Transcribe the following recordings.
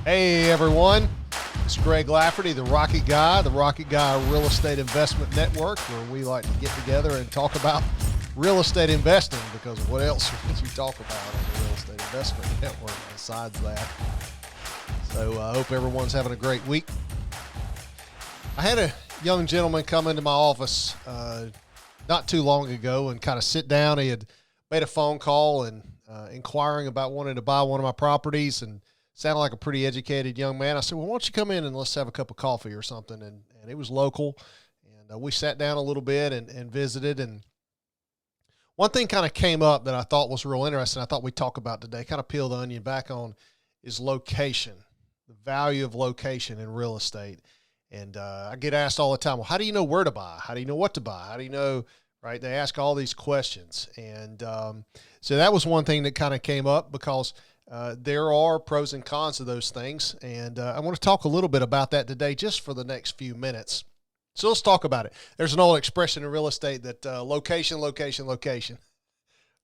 Hey everyone, it's Greg Lafferty, the Rocket Guy Real Estate Investment Network, where we like to get together and talk about real estate investing, because what else would you talk about on the Real Estate Investment Network besides that? So I hope everyone's having a great week. I had a young gentleman come into my office not too long ago and kind of sit down. He had made a phone call and inquiring about wanting to buy one of my properties, and sounded like a pretty educated young man. I said, well, why don't you come in and let's have a cup of coffee or something? And it was local. And we sat down a little bit and visited. And one thing kind of came up that I thought was real interesting, I thought we'd talk about today, kind of peel the onion back on, is location, the value of location in real estate. And I get asked all the time, well, how do you know where to buy? How do you know what to buy? How do you know, right? They ask all these questions. And so that was one thing that kind of came up, because there are pros and cons to those things. And I want to talk a little bit about that today, just for the next few minutes. So let's talk about it. There's an old expression in real estate that location,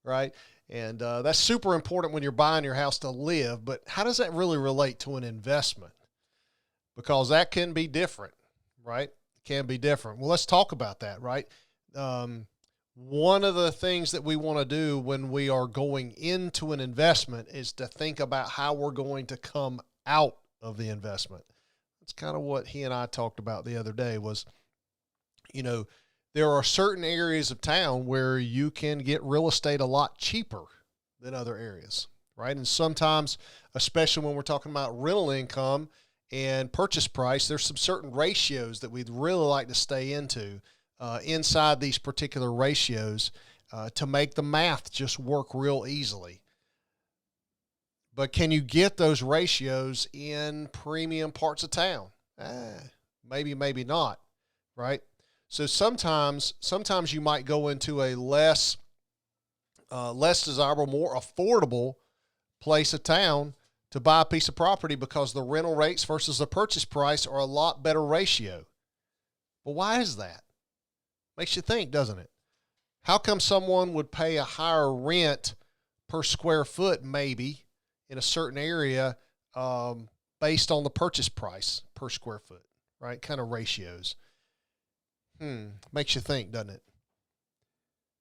right? And that's super important when you're buying your house to live. But how does that really relate to an investment? Because that can be different, right? It can be different. Well, let's talk about that, right? One of the things that we want to do when we are going into an investment is to think about how we're going to come out of the investment. That's kind of what he and I talked about the other day was, you know, there are certain areas of town where you can get real estate a lot cheaper than other areas, right? And sometimes, especially when we're talking about rental income and purchase price, there's some certain ratios that we'd really like to stay inside these particular ratios to make the math just work real easily. But can you get those ratios in premium parts of town? Maybe, maybe not, right? So sometimes you might go into a less desirable, more affordable place of town to buy a piece of property, because the rental rates versus the purchase price are a lot better ratio. But why is that? Makes you think, doesn't it? How come someone would pay a higher rent per square foot, maybe, in a certain area based on the purchase price per square foot, right? Kind of ratios. Makes you think, doesn't it?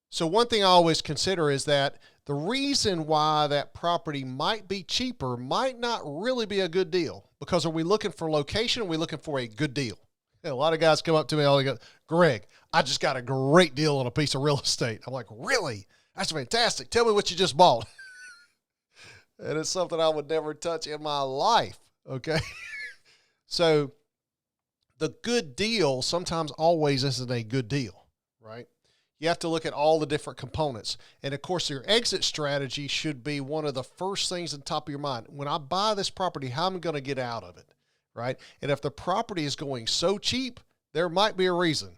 So one thing I always consider is that the reason why that property might be cheaper might not really be a good deal. Because are we looking for location? Or are we looking for a good deal? A lot of guys come up to me and they go, Greg, I just got a great deal on a piece of real estate. I'm like, really? That's fantastic. Tell me what you just bought. And it's something I would never touch in my life. Okay. So the good deal sometimes always isn't a good deal, right? You have to look at all the different components. And of course, your exit strategy should be one of the first things on top of your mind. When I buy this property, how am I going to get out of it? Right? And if the property is going so cheap, there might be a reason.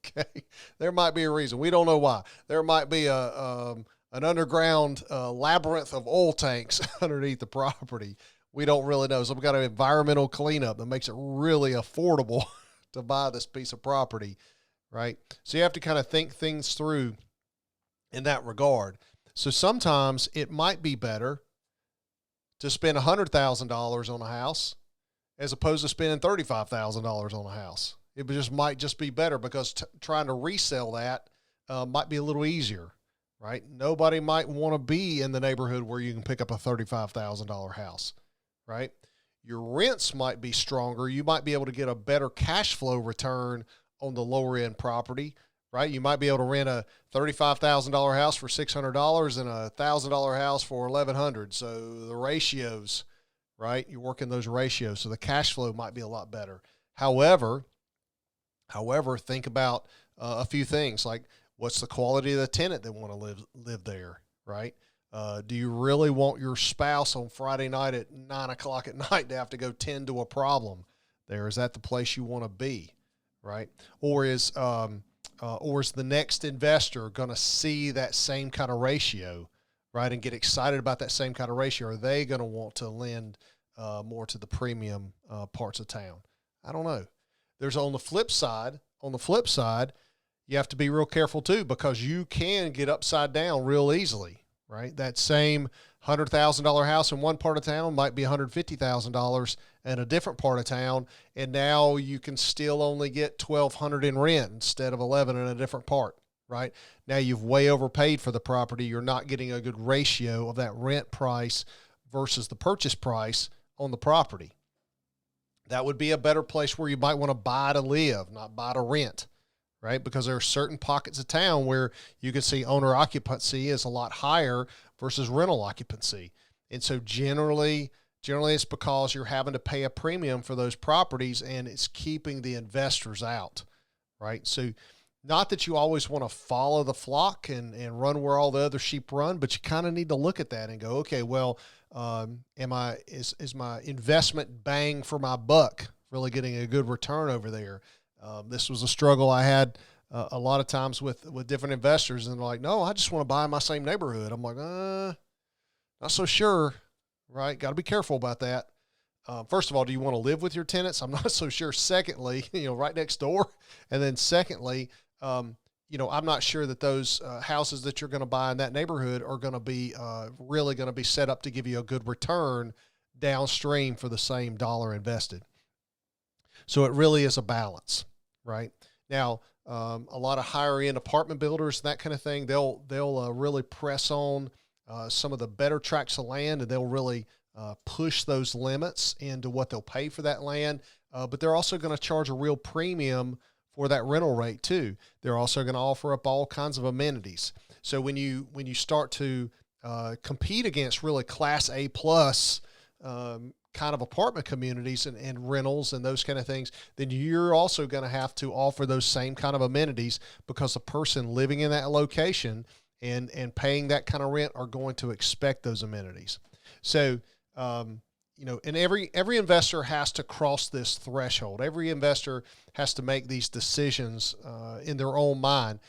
Okay. There might be a reason. We don't know why. There might be an underground labyrinth of oil tanks underneath the property. We don't really know. So we've got an environmental cleanup that makes it really affordable to buy this piece of property. Right? So you have to kind of think things through in that regard. So sometimes it might be better to spend $100,000 on a house as opposed to spending $35,000 on a house. It might just be better, because trying to resell that might be a little easier, right? Nobody might want to be in the neighborhood where you can pick up a $35,000 house, right? Your rents might be stronger. You might be able to get a better cash flow return on the lower end property, right? You might be able to rent a $35,000 house for $600 and a $1,000 house for $1,100. So the ratios, right? You're working those ratios. So the cash flow might be a lot better. However, think about a few things, like what's the quality of the tenant that want to live there, right? Do you really want your spouse on Friday night at 9:00 at night to have to go tend to a problem there? Is that the place you want to be, right? Or is the next investor going to see that same kind of ratio, right, and get excited about that same kind of ratio? Are they going to want to lend more to the premium parts of town? I don't know. There's on the flip side, you have to be real careful too, because you can get upside down real easily, right? That same $100,000 house in one part of town might be $150,000 in a different part of town, and now you can still only get $1,200 in rent instead of 11 in a different part, right? Now you've way overpaid for the property. You're not getting a good ratio of that rent price versus the purchase price on the property. That would be a better place where you might want to buy to live, not buy to rent, right? Because there are certain pockets of town where you can see owner occupancy is a lot higher versus rental occupancy. And so generally it's because you're having to pay a premium for those properties, and it's keeping the investors out, right? So not that you always want to follow the flock and run where all the other sheep run, but you kind of need to look at that and go, okay, well, is my investment bang for my buck really getting a good return over there? This was a struggle I had a lot of times with different investors, and they're like, no, I just want to buy in my same neighborhood. I'm like, not so sure, right? Got to be careful about that. First of all, do you want to live with your tenants? I'm not so sure. Secondly, right next door. And then secondly, I'm not sure that those houses that you're going to buy in that neighborhood are going to be really going to be set up to give you a good return downstream for the same dollar invested. So it really is a balance, right? Now, a lot of higher end apartment builders and that kind of thing, they'll really press on some of the better tracts of land, and they'll really push those limits into what they'll pay for that land. But they're also going to charge a real premium for that rental rate too. They're also going to offer up all kinds of amenities. So when you start to compete against really Class A plus kind of apartment communities and rentals and those kind of things, then you're also going to have to offer those same kind of amenities, because the person living in that location and paying that kind of rent are going to expect those amenities. So, and every investor has to cross this threshold. Every investor has to make these decisions in their own mind.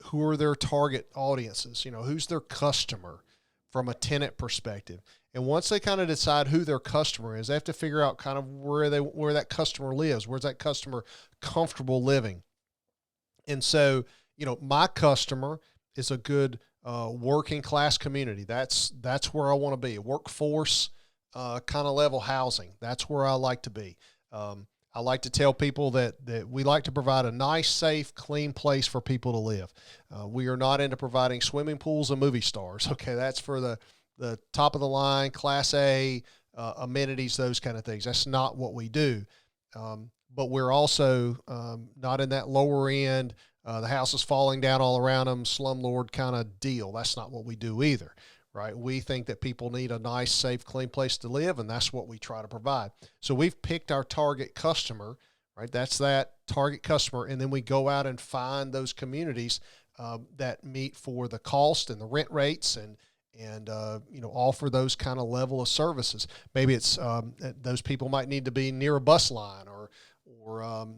Who are their target audiences? Who's their customer from a tenant perspective? And once they kind of decide who their customer is, they have to figure out kind of where that customer lives. Where's that customer comfortable living? And so, my customer is a good working class community. That's where I want to be. Workforce kind of level housing. That's where I like to be. I like to tell people that we like to provide a nice, safe, clean place for people to live. We are not into providing swimming pools and movie stars. Okay, that's for the top of the line, Class A amenities, those kind of things. That's not what we do. But we're also not in that lower end, the house is falling down all around them, slumlord kind of deal. That's not what we do either, right? We think that people need a nice, safe, clean place to live, and that's what we try to provide. So we've picked our target customer, right? That's that target customer, and then we go out and find those communities that meet for the cost and the rent rates and offer those kind of level of services. Maybe it's those people might need to be near a bus line or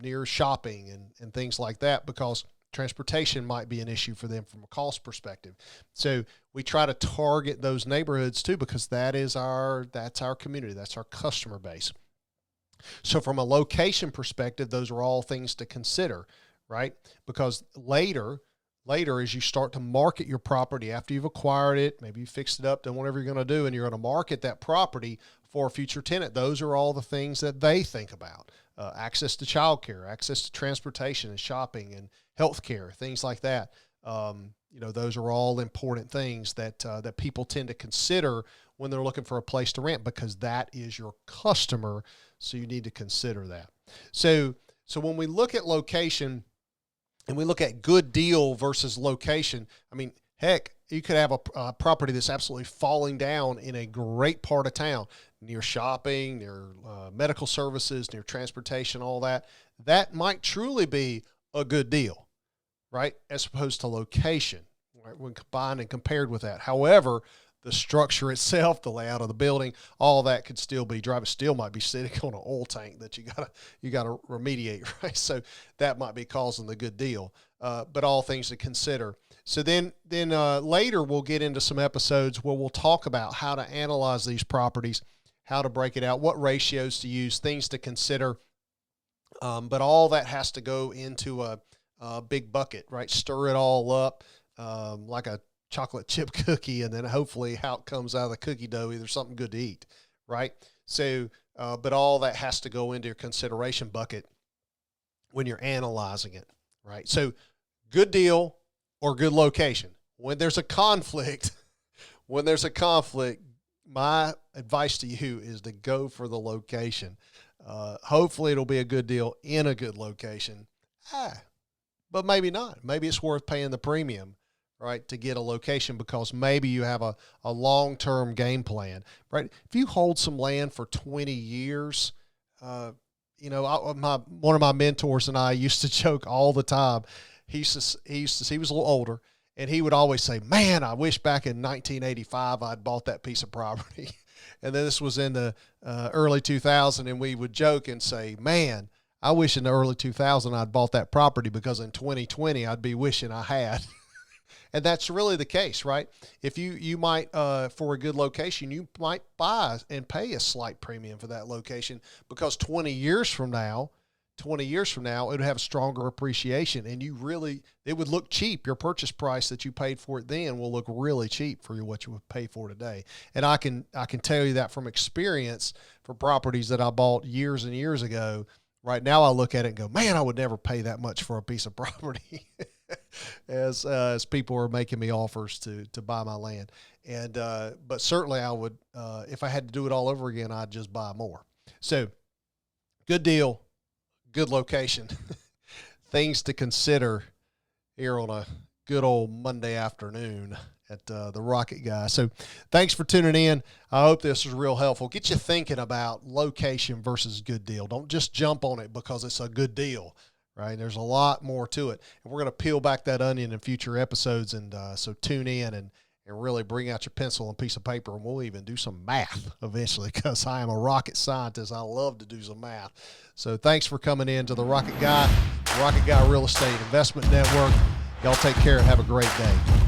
near shopping and things like that, because transportation might be an issue for them from a cost perspective. So we try to target those neighborhoods too, because that's our community, that's our customer base. So from a location perspective, those are all things to consider, right? Because later, as you start to market your property after you've acquired it, maybe you fixed it up, done whatever you're going to do, and you're going to market that property for a future tenant. Those are all the things that they think about. Access to childcare, access to transportation and shopping and healthcare, things like that. Those are all important things that people tend to consider when they're looking for a place to rent, because that is your customer. So you need to consider that. So when we look at location and we look at good deal versus location, I mean, heck, you could have a property that's absolutely falling down in a great part of town, near shopping, near medical services, near transportation, all that. That might truly be a good deal, right? As opposed to location, right? When combined and compared with that. However, the structure itself, the layout of the building, all that could still be dry. It still might be sitting on an oil tank that you gotta remediate, right? So that might be causing the good deal. But all things to consider. So then later we'll get into some episodes where we'll talk about how to analyze these properties, how to break it out, what ratios to use, things to consider. But all that has to go into a big bucket, right? Stir it all up like a chocolate chip cookie, and then hopefully out comes out of the cookie dough either something good to eat, right? So, but all that has to go into your consideration bucket when you're analyzing it, right? So good deal or good location. When there's a conflict, my advice to you is to go for the location. Hopefully it'll be a good deal in a good location. But maybe not. Maybe it's worth paying the premium, right, to get a location because maybe you have a long-term game plan, right? If you hold some land for 20 years, you know, one of my mentors and I used to joke all the time. He was a little older, and he would always say, man, I wish back in 1985 I'd bought that piece of property. And then this was in the early 2000s, and we would joke and say, man, I wish in the early 2000s I'd bought that property because in 2020 I'd be wishing I had. And that's really the case, right? If you might, for a good location, you might buy and pay a slight premium for that location because 20 years from now, it would have stronger appreciation, and it would look cheap. Your purchase price that you paid for it then will look really cheap for what you would pay for today. And I can tell you that from experience for properties that I bought years and years ago. Right now I look at it and go, man, I would never pay that much for a piece of property as people are making me offers to buy my land. And, but certainly I would, if I had to do it all over again, I'd just buy more. So good deal, good location, things to consider here on a good old Monday afternoon at the Rocket Guy. So thanks for tuning in. I hope this is real helpful. Get you thinking about location versus good deal. Don't just jump on it because it's a good deal, right? There's a lot more to it. And we're going to peel back that onion in future episodes. And so tune in and really bring out your pencil and piece of paper, and we'll even do some math eventually because I am a rocket scientist. I love to do some math. So thanks for coming in to the Rocket Guy Real Estate Investment Network. Y'all take care and have a great day.